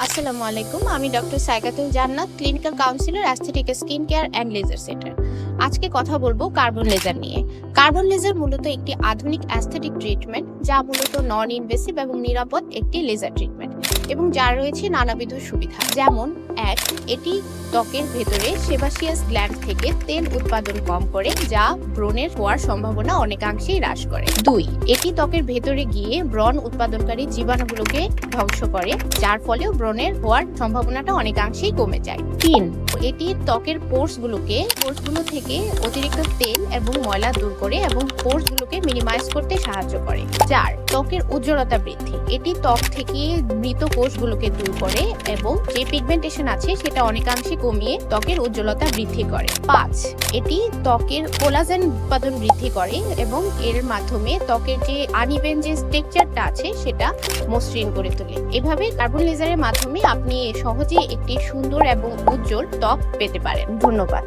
আসসালামু আলাইকুম। আমি doctor Saikatul Jannat, clinical counsellor, aesthetic skin care and laser centre. আজকে কথা বলবো কার্বন লেজার নিয়ে। কার্বন লেজার মূলত একটি আধুনিক অ্যাস্থেটিক ট্রিটমেন্ট, যা মূলত নন ইনভেসিভ এবং নিরাপদ একটি লেজার ট্রিটমেন্ট এবং যার রয়েছে নানাবিধ সুবিধা। যেমন এক, এটি ত্বকের ভেতরে সেবাসিয়াস গ্ল্যান্ড থেকে তেল উৎপাদন কম করে, যা ব্রণের হওয়ার সম্ভাবনা অনেকাংশেই হ্রাস করে। দুই, এটি ত্বকের ভেতরে গিয়ে ব্রণ উৎপাদনকারী জীবাণুগুলোকে ধ্বংস করে, যার ফলেও ব্রণের হওয়ার সম্ভাবনাটা অনেকাংশেই কমে যায়। তিন, এটি ত্বকের পোর্সগুলো থেকে অতিরিক্ত তেল এবং ময়লা দূর করে এবং পোর্সগুলোকে মিনিমাইজ করতে সাহায্য করে। চার, ত্বকের উজ্জ্বলতা বৃদ্ধি। এটি ত্বক থেকে মৃত কোষগুলোকে দূর করে এবং যে পিগমেন্টেশন আছে সেটা অনেকাংশে কমিয়ে ত্বকের উজ্জ্বলতা বৃদ্ধি করে। পাঁচ, এটি ত্বকের কোলাজেন উৎপাদন বৃদ্ধি করে এবং এর মাধ্যমে ত্বকের যে আনইভেন যে স্ট্রাকচারটা আছে সেটা মসৃণ করে তোলে। এভাবে কার্বন লেজারের মাধ্যমে আপনি সহজেই একটি সুন্দর এবং উজ্জ্বল ত্বক পেতে পারেন। ধন্যবাদ।